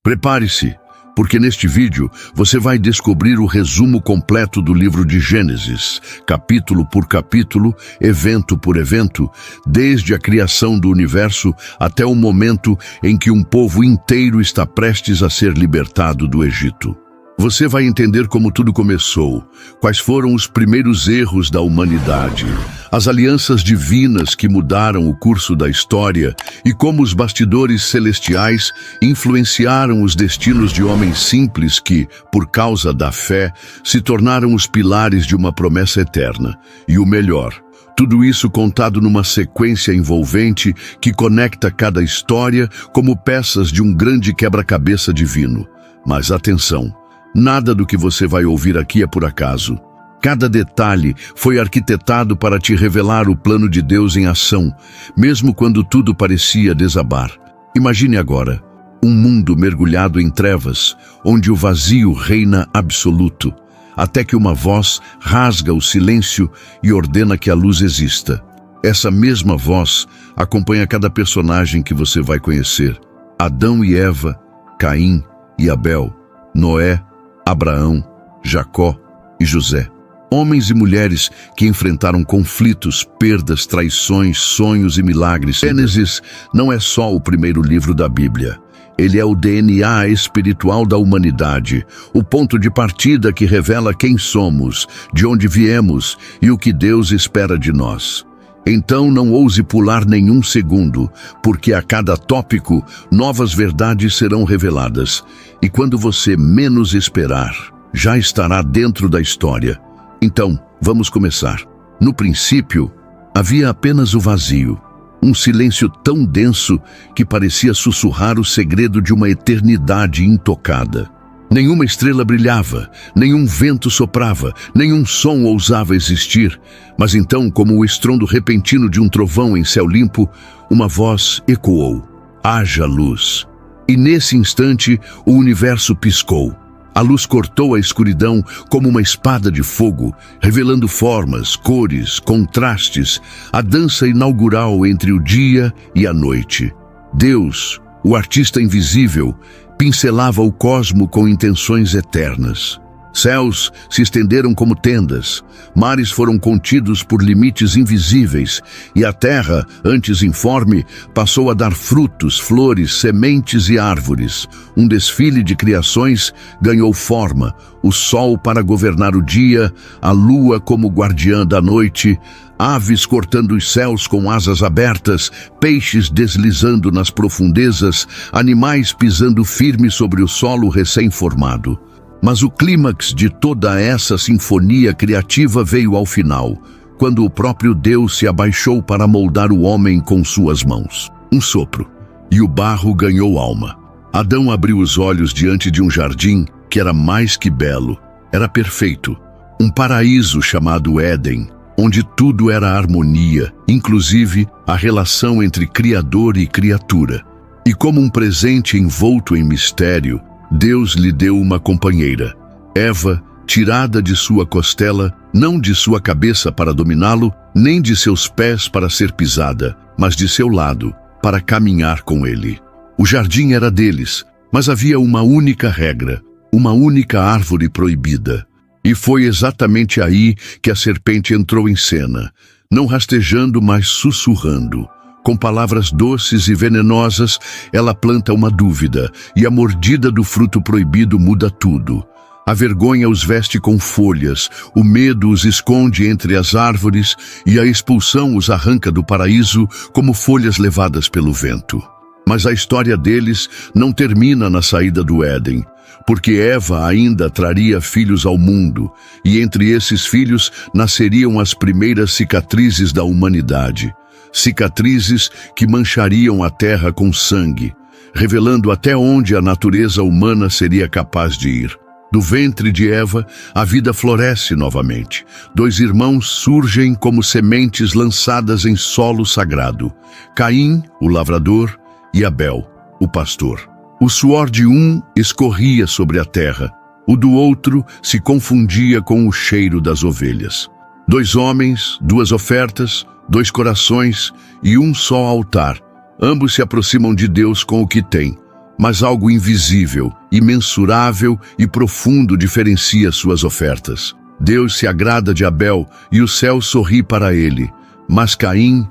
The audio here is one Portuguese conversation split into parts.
Prepare-se, porque neste vídeo você vai descobrir o resumo completo do livro de Gênesis, capítulo por capítulo, evento por evento, desde a criação do universo até o momento em que um povo inteiro está prestes a ser libertado do Egito. Você vai entender como tudo começou, quais foram os primeiros erros da humanidade, as alianças divinas que mudaram o curso da história e como os bastidores celestiais influenciaram os destinos de homens simples que, por causa da fé, se tornaram os pilares de uma promessa eterna. E o melhor, tudo isso contado numa sequência envolvente que conecta cada história como peças de um grande quebra-cabeça divino. Mas atenção! Nada do que você vai ouvir aqui é por acaso. Cada detalhe foi arquitetado para te revelar o plano de Deus em ação, mesmo quando tudo parecia desabar. Imagine agora, um mundo mergulhado em trevas, onde o vazio reina absoluto, até que uma voz rasga o silêncio e ordena que a luz exista. Essa mesma voz acompanha cada personagem que você vai conhecer: Adão e Eva, Caim e Abel, Noé, Abraão, Jacó e José. Homens e mulheres que enfrentaram conflitos, perdas, traições, sonhos e milagres. Gênesis não é só o primeiro livro da Bíblia. Ele é o DNA espiritual da humanidade, o ponto de partida que revela quem somos, de onde viemos e o que Deus espera de nós. Então não ouse pular nenhum segundo, porque a cada tópico, novas verdades serão reveladas. E quando você menos esperar, já estará dentro da história. Então, vamos começar. No princípio, havia apenas o vazio, um silêncio tão denso que parecia sussurrar o segredo de uma eternidade intocada. Nenhuma estrela brilhava, nenhum vento soprava, nenhum som ousava existir. Mas então, como o estrondo repentino de um trovão em céu limpo, uma voz ecoou: haja luz. E nesse instante, o universo piscou. A luz cortou a escuridão como uma espada de fogo, revelando formas, cores, contrastes, a dança inaugural entre o dia e a noite. Deus, o artista invisível, pincelava o cosmo com intenções eternas. Céus se estenderam como tendas, mares foram contidos por limites invisíveis, e a terra, antes informe, passou a dar frutos, flores, sementes e árvores. Um desfile de criações ganhou forma: o sol para governar o dia, a lua como guardiã da noite, aves cortando os céus com asas abertas, peixes deslizando nas profundezas, animais pisando firme sobre o solo recém-formado. Mas o clímax de toda essa sinfonia criativa veio ao final, quando o próprio Deus se abaixou para moldar o homem com suas mãos. Um sopro, e o barro ganhou alma. Adão abriu os olhos diante de um jardim que era mais que belo, era perfeito. Um paraíso chamado Éden, onde tudo era harmonia, inclusive a relação entre Criador e criatura. E como um presente envolto em mistério, Deus lhe deu uma companheira, Eva, tirada de sua costela, não de sua cabeça para dominá-lo, nem de seus pés para ser pisada, mas de seu lado, para caminhar com ele. O jardim era deles, mas havia uma única regra, uma única árvore proibida. E foi exatamente aí que a serpente entrou em cena, não rastejando, mas sussurrando. Com palavras doces e venenosas, ela planta uma dúvida, e a mordida do fruto proibido muda tudo. A vergonha os veste com folhas, o medo os esconde entre as árvores, e a expulsão os arranca do paraíso como folhas levadas pelo vento. Mas a história deles não termina na saída do Éden, porque Eva ainda traria filhos ao mundo, e entre esses filhos nasceriam as primeiras cicatrizes da humanidade. Cicatrizes que manchariam a terra com sangue, revelando até onde a natureza humana seria capaz de ir. Do ventre de Eva, a vida floresce novamente. Dois irmãos surgem como sementes lançadas em solo sagrado: Caim, o lavrador, e Abel, o pastor. O suor de um escorria sobre a terra, o do outro se confundia com o cheiro das ovelhas. Dois homens, duas ofertas, dois corações e um só altar. Ambos se aproximam de Deus com o que têm, mas algo invisível, imensurável e profundo diferencia suas ofertas. Deus se agrada de Abel e o céu sorri para ele. Mas Caim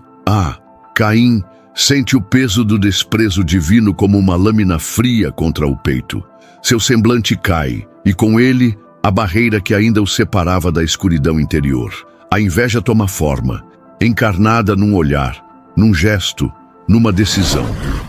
sente o peso do desprezo divino como uma lâmina fria contra o peito. Seu semblante cai, e com ele, a barreira que ainda o separava da escuridão interior. A inveja toma forma, encarnada num olhar, num gesto, numa decisão.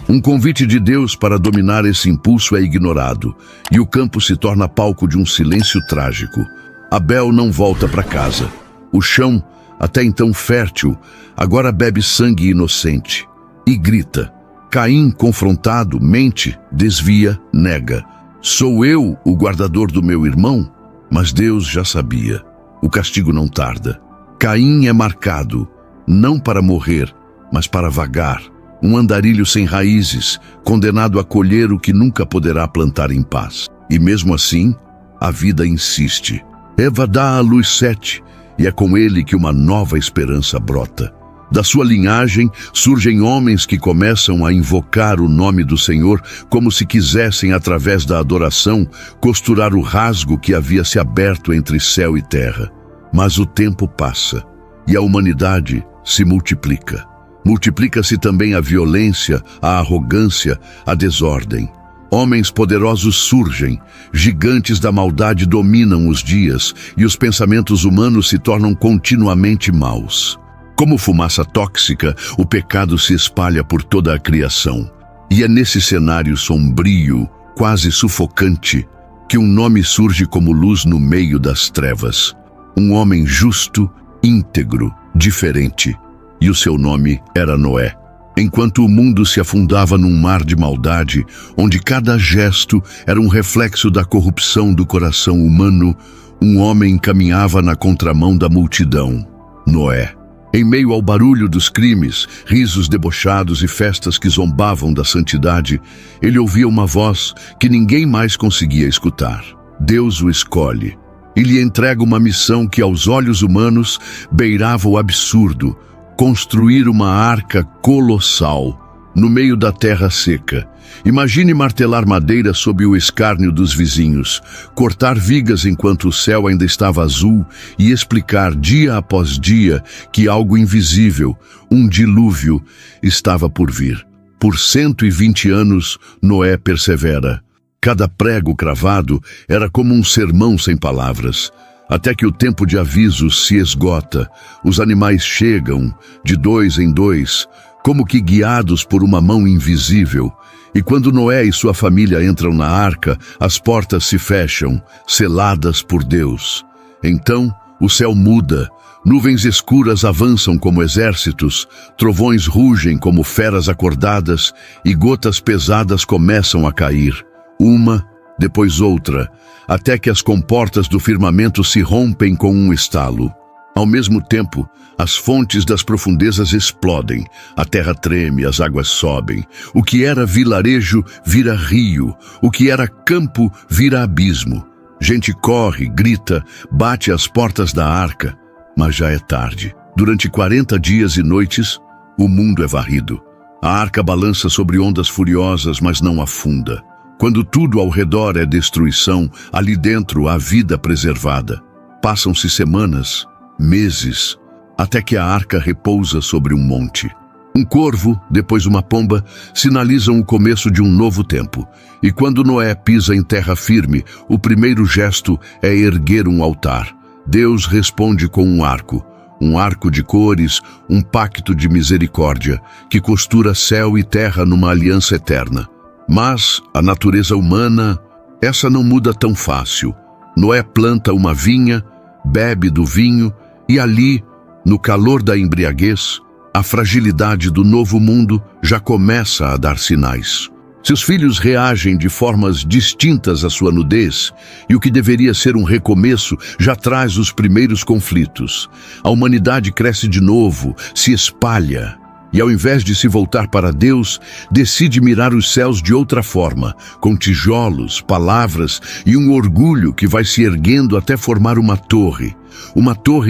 Um convite de Deus para dominar esse impulso é ignorado, e o campo se torna palco de um silêncio trágico. Abel não volta para casa. O chão, até então fértil, agora bebe sangue inocente. E grita. Caim, confrontado, mente, desvia, nega. Sou eu o guardador do meu irmão? Mas Deus já sabia. O castigo não tarda. Caim é marcado, não para morrer, mas para vagar. Um andarilho sem raízes, condenado a colher o que nunca poderá plantar em paz. E mesmo assim, a vida insiste. Eva dá à luz Sete, e é com ele que uma nova esperança brota. Da sua linhagem surgem homens que começam a invocar o nome do Senhor como se quisessem, através da adoração, costurar o rasgo que havia se aberto entre céu e terra. Mas o tempo passa, e a humanidade se multiplica. Multiplica-se também a violência, a arrogância, a desordem. Homens poderosos surgem, gigantes da maldade dominam os dias, e os pensamentos humanos se tornam continuamente maus. Como fumaça tóxica, o pecado se espalha por toda a criação. E é nesse cenário sombrio, quase sufocante, que um nome surge como luz no meio das trevas. Um homem justo, íntegro, diferente. E o seu nome era Noé. Enquanto o mundo se afundava num mar de maldade, onde cada gesto era um reflexo da corrupção do coração humano, um homem caminhava na contramão da multidão. Noé. Em meio ao barulho dos crimes, risos debochados e festas que zombavam da santidade, ele ouvia uma voz que ninguém mais conseguia escutar. Deus o escolhe e lhe entrega uma missão que aos olhos humanos beirava o absurdo: construir uma arca colossal no meio da terra seca. Imagine martelar madeira sob o escárnio dos vizinhos, cortar vigas enquanto o céu ainda estava azul e explicar dia após dia que algo invisível, um dilúvio, estava por vir. Por 120 anos, Noé persevera. Cada prego cravado era como um sermão sem palavras. Até que o tempo de aviso se esgota, os animais chegam, de 2 em 2, como que guiados por uma mão invisível. E quando Noé e sua família entram na arca, as portas se fecham, seladas por Deus. Então, o céu muda, nuvens escuras avançam como exércitos, trovões rugem como feras acordadas e gotas pesadas começam a cair, uma depois outra, até que as comportas do firmamento se rompem com um estalo. Ao mesmo tempo, as fontes das profundezas explodem, a terra treme, as águas sobem. O que era vilarejo vira rio, o que era campo vira abismo. Gente corre, grita, bate às portas da arca, mas já é tarde. Durante 40 dias e noites, o mundo é varrido. A arca balança sobre ondas furiosas, mas não afunda. Quando tudo ao redor é destruição, ali dentro há vida preservada. Passam-se semanas, meses, até que a arca repousa sobre um monte. Um corvo, depois uma pomba, sinalizam o começo de um novo tempo. E quando Noé pisa em terra firme, o primeiro gesto é erguer um altar. Deus responde com um arco de cores, um pacto de misericórdia, que costura céu e terra numa aliança eterna. Mas a natureza humana, essa não muda tão fácil. Noé planta uma vinha, bebe do vinho, e ali, no calor da embriaguez, a fragilidade do novo mundo já começa a dar sinais. Seus filhos reagem de formas distintas à sua nudez, e o que deveria ser um recomeço já traz os primeiros conflitos. A humanidade cresce de novo, se espalha, e ao invés de se voltar para Deus, decide mirar os céus de outra forma, com tijolos, palavras e um orgulho que vai se erguendo até formar uma torre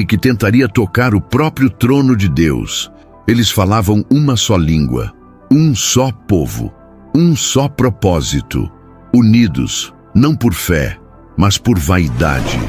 que tentaria tocar o próprio trono de Deus. Eles falavam uma só língua, um só povo, Um só propósito, unidos, não por fé, mas por vaidade.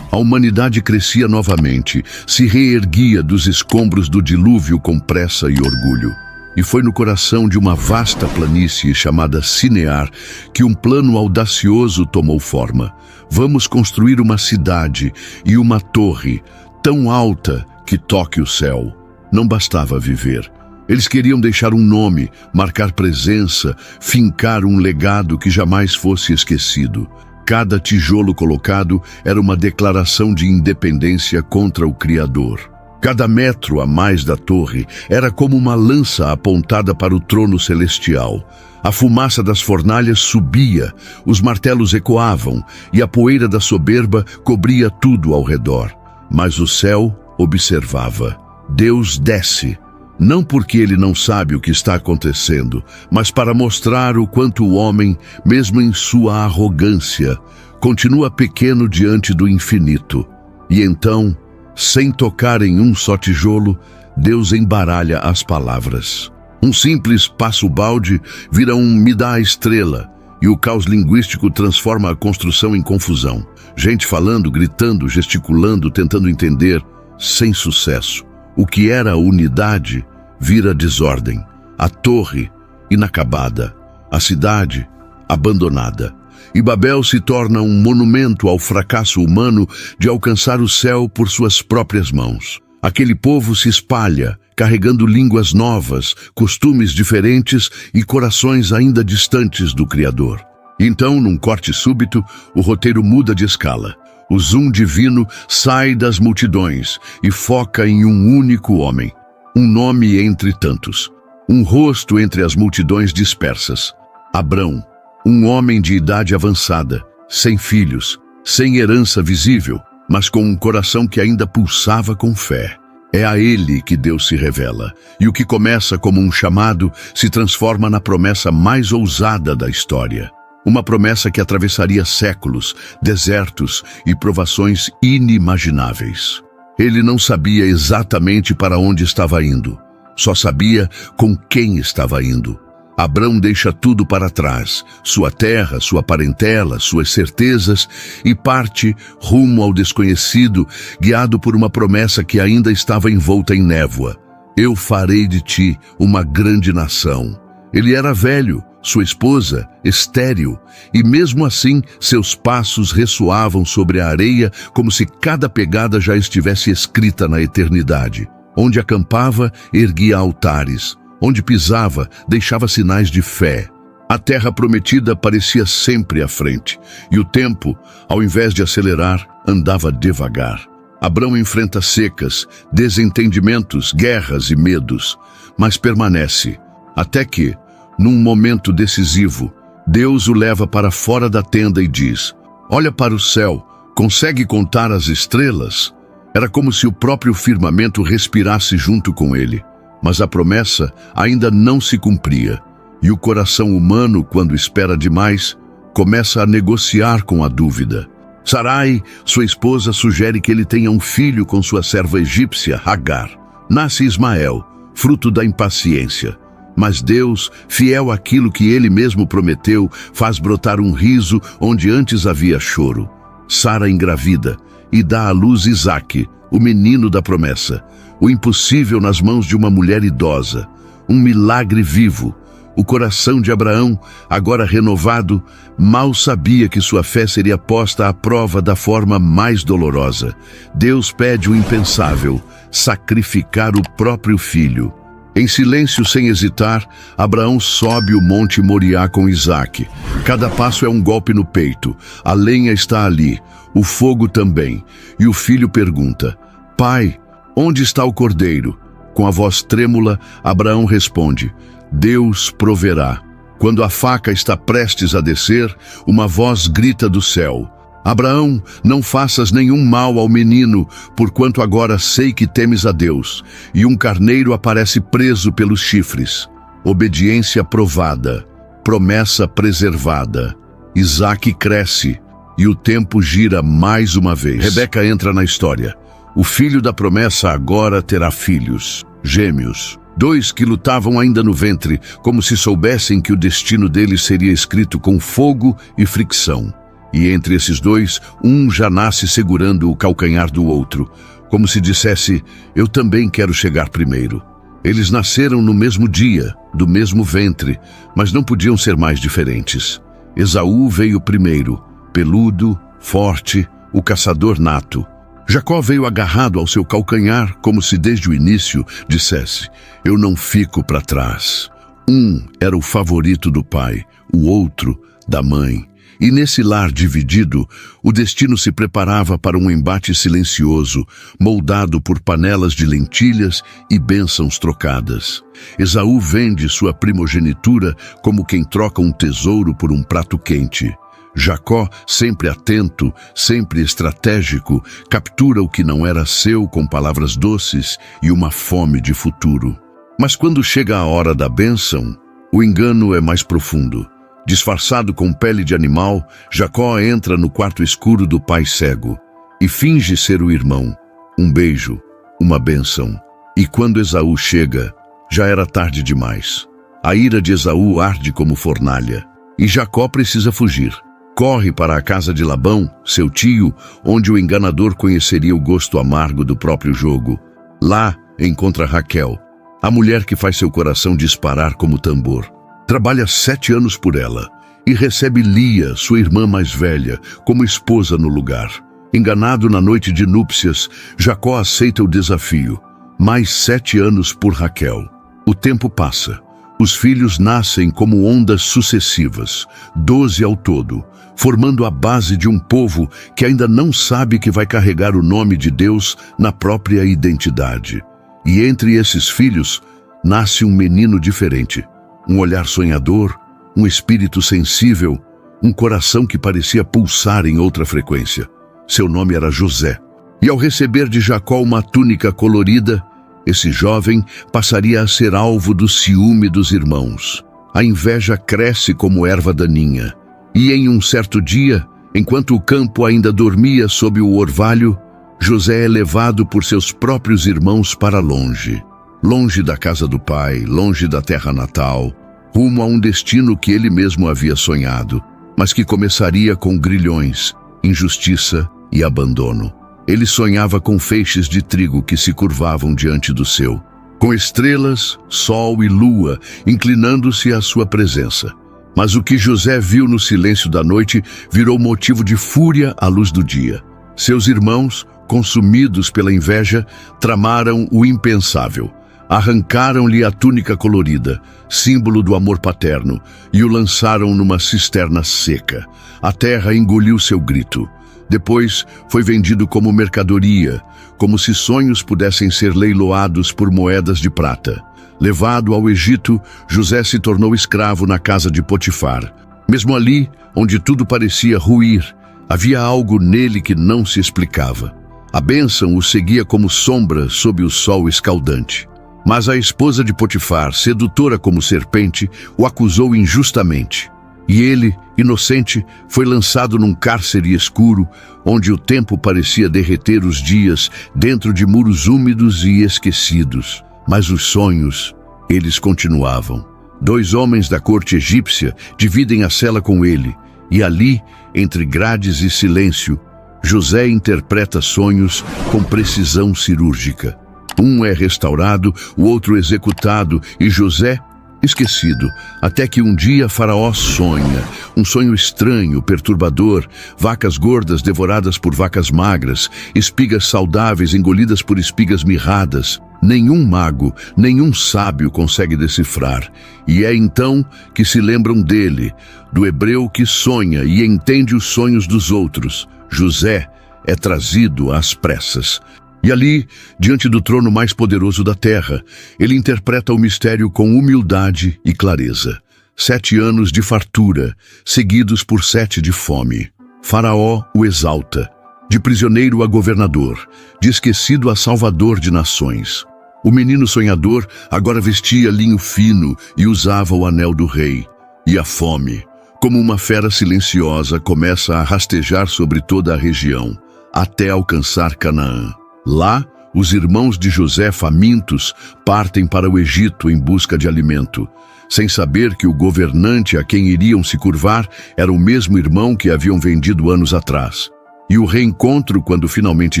A humanidade crescia novamente, se reerguia dos escombros do dilúvio com pressa e orgulho. E foi no coração de uma vasta planície chamada Sinear que um plano audacioso tomou forma. Vamos construir uma cidade e uma torre tão alta que toque o céu. Não bastava viver. Eles queriam deixar um nome, marcar presença, fincar um legado que jamais fosse esquecido. Cada tijolo colocado era uma declaração de independência contra o Criador. Cada metro a mais da torre era como uma lança apontada para o trono celestial. A fumaça das fornalhas subia, os martelos ecoavam e a poeira da soberba cobria tudo ao redor. Mas o céu observava. Deus desce, não porque ele não sabe o que está acontecendo, mas para mostrar o quanto o homem, mesmo em sua arrogância, continua pequeno diante do infinito. E então, sem tocar em um só tijolo, Deus embaralha as palavras. Um simples passo-balde vira um "me dá a estrela", e o caos linguístico transforma a construção em confusão. Gente falando, gritando, gesticulando, tentando entender, sem sucesso. O que era unidade vira desordem. A torre, inacabada. A cidade, abandonada. E Babel se torna um monumento ao fracasso humano de alcançar o céu por suas próprias mãos. Aquele povo se espalha, carregando línguas novas, costumes diferentes e corações ainda distantes do Criador. Então, num corte súbito, o roteiro muda de escala. O zoom divino sai das multidões e foca em um único homem. Um nome entre tantos. Um rosto entre as multidões dispersas. Abrão. Um homem de idade avançada, sem filhos, sem herança visível, mas com um coração que ainda pulsava com fé. É a ele que Deus se revela, e o que começa como um chamado se transforma na promessa mais ousada da história. Uma promessa que atravessaria séculos, desertos e provações inimagináveis. Ele não sabia exatamente para onde estava indo, só sabia com quem estava indo. Abrão deixa tudo para trás, sua terra, sua parentela, suas certezas, e parte rumo ao desconhecido, guiado por uma promessa que ainda estava envolta em névoa. Eu farei de ti uma grande nação. Ele era velho, sua esposa estéril, e mesmo assim seus passos ressoavam sobre a areia como se cada pegada já estivesse escrita na eternidade. Onde acampava, erguia altares. Onde pisava, deixava sinais de fé. A terra prometida parecia sempre à frente, e o tempo, ao invés de acelerar, andava devagar. Abrão enfrenta secas, desentendimentos, guerras e medos, mas permanece, até que, num momento decisivo, Deus o leva para fora da tenda e diz: "Olha para o céu, consegue contar as estrelas?" Era como se o próprio firmamento respirasse junto com ele. Mas a promessa ainda não se cumpria, e o coração humano, quando espera demais, começa a negociar com a dúvida. Sarai, sua esposa, sugere que ele tenha um filho com sua serva egípcia, Agar. Nasce Ismael, fruto da impaciência. Mas Deus, fiel àquilo que ele mesmo prometeu, faz brotar um riso onde antes havia choro. Sara engravida e dá à luz Isaque, o menino da promessa. O impossível nas mãos de uma mulher idosa. Um milagre vivo. O coração de Abraão, agora renovado, mal sabia que sua fé seria posta à prova da forma mais dolorosa. Deus pede o impensável: sacrificar o próprio filho. Em silêncio, sem hesitar, Abraão sobe o monte Moriá com Isaque. Cada passo é um golpe no peito. A lenha está ali, o fogo também. E o filho pergunta: "Pai, onde está o cordeiro?" Com a voz trêmula, Abraão responde: "Deus proverá." Quando a faca está prestes a descer, uma voz grita do céu: "Abraão, não faças nenhum mal ao menino, porquanto agora sei que temes a Deus." E um carneiro aparece preso pelos chifres. Obediência provada, promessa preservada. Isaque cresce e o tempo gira mais uma vez. Rebeca entra na história. O filho da promessa agora terá filhos, gêmeos. 2 que lutavam ainda no ventre, como se soubessem que o destino deles seria escrito com fogo e fricção. E entre esses 2, um já nasce segurando o calcanhar do outro, como se dissesse: eu também quero chegar primeiro. Eles nasceram no mesmo dia, do mesmo ventre, mas não podiam ser mais diferentes. Esaú veio primeiro, peludo, forte, o caçador nato. Jacó veio agarrado ao seu calcanhar, como se desde o início dissesse: eu não fico para trás. Um era o favorito do pai, o outro da mãe. E nesse lar dividido, o destino se preparava para um embate silencioso, moldado por panelas de lentilhas e bênçãos trocadas. Esaú vende sua primogenitura como quem troca um tesouro por um prato quente. Jacó, sempre atento, sempre estratégico, captura o que não era seu com palavras doces e uma fome de futuro. Mas quando chega a hora da bênção, o engano é mais profundo. Disfarçado com pele de animal, Jacó entra no quarto escuro do pai cego e finge ser o irmão. Um beijo, uma bênção. E quando Esaú chega, já era tarde demais. A ira de Esaú arde como fornalha e Jacó precisa fugir. Corre para a casa de Labão, seu tio, onde o enganador conheceria o gosto amargo do próprio jogo. Lá encontra Raquel, a mulher que faz seu coração disparar como tambor. Trabalha 7 anos por ela e recebe Lia, sua irmã mais velha, como esposa no lugar. Enganado na noite de núpcias, Jacó aceita o desafio. Mais 7 anos por Raquel. O tempo passa. Os filhos nascem como ondas sucessivas, 12 ao todo, formando a base de um povo que ainda não sabe que vai carregar o nome de Deus na própria identidade. E entre esses filhos, nasce um menino diferente. Um olhar sonhador, um espírito sensível, um coração que parecia pulsar em outra frequência. Seu nome era José. E ao receber de Jacó uma túnica colorida, esse jovem passaria a ser alvo do ciúme dos irmãos. A inveja cresce como erva daninha. E em um certo dia, enquanto o campo ainda dormia sob o orvalho, José é levado por seus próprios irmãos para longe. Longe da casa do pai, longe da terra natal, rumo a um destino que ele mesmo havia sonhado, mas que começaria com grilhões, injustiça e abandono. Ele sonhava com feixes de trigo que se curvavam diante do seu, com estrelas, sol e lua inclinando-se à sua presença. Mas o que José viu no silêncio da noite virou motivo de fúria à luz do dia. Seus irmãos, consumidos pela inveja, tramaram o impensável. Arrancaram-lhe a túnica colorida, símbolo do amor paterno, e o lançaram numa cisterna seca. A terra engoliu seu grito. Depois foi vendido como mercadoria, como se sonhos pudessem ser leiloados por moedas de prata. Levado ao Egito, José se tornou escravo na casa de Potifar. Mesmo ali, onde tudo parecia ruir, havia algo nele que não se explicava. A bênção o seguia como sombra sob o sol escaldante. Mas a esposa de Potifar, sedutora como serpente, o acusou injustamente. E ele, inocente, foi lançado num cárcere escuro, onde o tempo parecia derreter os dias dentro de muros úmidos e esquecidos. Mas os sonhos, eles continuavam. 2 homens da corte egípcia dividem a cela com ele, e ali, entre grades e silêncio, José interpreta sonhos com precisão cirúrgica. Um é restaurado, o outro executado, e José, esquecido, até que um dia Faraó sonha, um sonho estranho, perturbador, vacas gordas devoradas por vacas magras, espigas saudáveis engolidas por espigas mirradas. Nenhum mago, nenhum sábio consegue decifrar, e é então que se lembram dele, do hebreu que sonha e entende os sonhos dos outros. José é trazido às pressas. E ali, diante do trono mais poderoso da terra, ele interpreta o mistério com humildade e clareza. 7 anos de fartura, seguidos por 7 de fome. Faraó o exalta, de prisioneiro a governador, de esquecido a salvador de nações. O menino sonhador agora vestia linho fino e usava o anel do rei. E a fome, como uma fera silenciosa, começa a rastejar sobre toda a região, até alcançar Canaã. Lá, Os irmãos de José, famintos, partem para o Egito em busca de alimento, sem saber que o governante a quem iriam se curvar era o mesmo irmão que haviam vendido anos atrás. E o reencontro, quando finalmente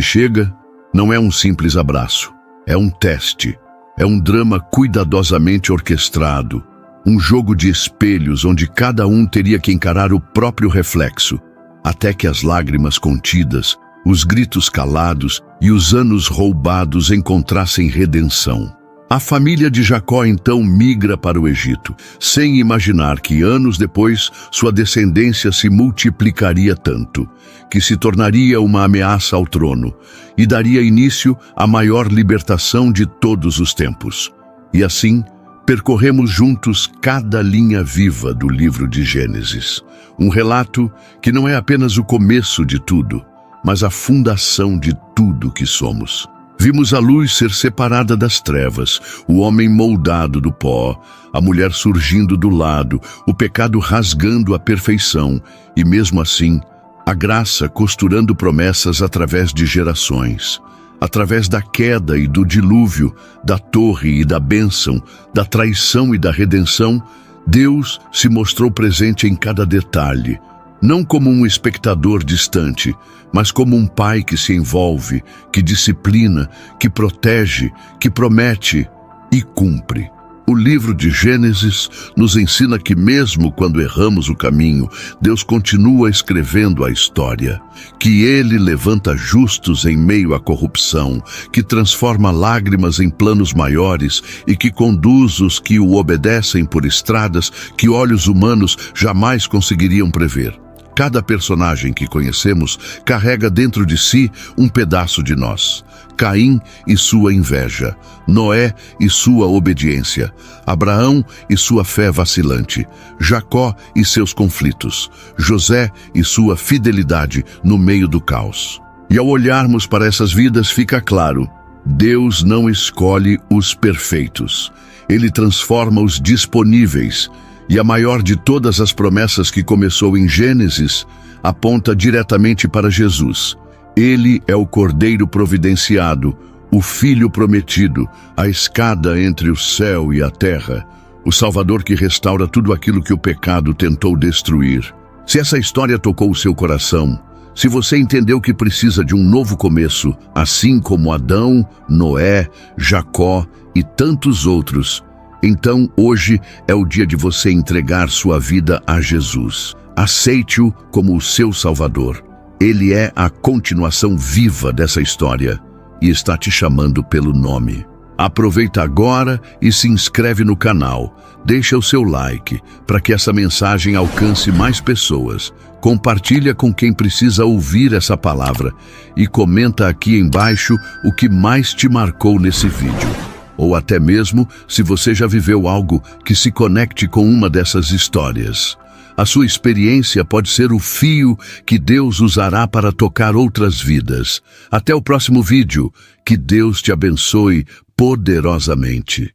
chega, não é um simples abraço, é um teste, é um drama cuidadosamente orquestrado, um jogo de espelhos onde cada um teria que encarar o próprio reflexo, até que as lágrimas contidas, os gritos calados e os anos roubados encontrassem redenção. A família de Jacó então migra para o Egito, sem imaginar que anos depois sua descendência se multiplicaria tanto, que se tornaria uma ameaça ao trono e daria início à maior libertação de todos os tempos. E assim, percorremos juntos cada linha viva do livro de Gênesis, um relato que não é apenas o começo de tudo, mas a fundação de tudo que somos. Vimos a luz ser separada das trevas, o homem moldado do pó, a mulher surgindo do lado, o pecado rasgando a perfeição e, mesmo assim, a graça costurando promessas através de gerações. Através da queda e do dilúvio, da torre e da bênção, da traição e da redenção, Deus se mostrou presente em cada detalhe, não como um espectador distante, mas como um pai que se envolve, que disciplina, que protege, que promete e cumpre. O livro de Gênesis nos ensina que mesmo quando erramos o caminho, Deus continua escrevendo a história, que Ele levanta justos em meio à corrupção, que transforma lágrimas em planos maiores e que conduz os que o obedecem por estradas que olhos humanos jamais conseguiriam prever. Cada personagem que conhecemos carrega dentro de si um pedaço de nós. Caim e sua inveja, Noé e sua obediência, Abraão e sua fé vacilante, Jacó e seus conflitos, José e sua fidelidade no meio do caos. E ao olharmos para essas vidas fica claro, Deus não escolhe os perfeitos, Ele transforma os disponíveis. E a maior de todas as promessas que começou em Gênesis aponta diretamente para Jesus. Ele é o Cordeiro providenciado, o Filho prometido, a escada entre o céu e a terra, o Salvador que restaura tudo aquilo que o pecado tentou destruir. Se essa história tocou o seu coração, se você entendeu que precisa de um novo começo, assim como Adão, Noé, Jacó e tantos outros, então hoje é o dia de você entregar sua vida a Jesus. Aceite-o como o seu Salvador. Ele é a continuação viva dessa história e está te chamando pelo nome. Aproveita agora e se inscreve no canal. Deixa o seu like para que essa mensagem alcance mais pessoas. Compartilha com quem precisa ouvir essa palavra e comenta aqui embaixo o que mais te marcou nesse vídeo. Ou até mesmo se você já viveu algo que se conecte com uma dessas histórias. A sua experiência pode ser o fio que Deus usará para tocar outras vidas. Até o próximo vídeo. Que Deus te abençoe poderosamente.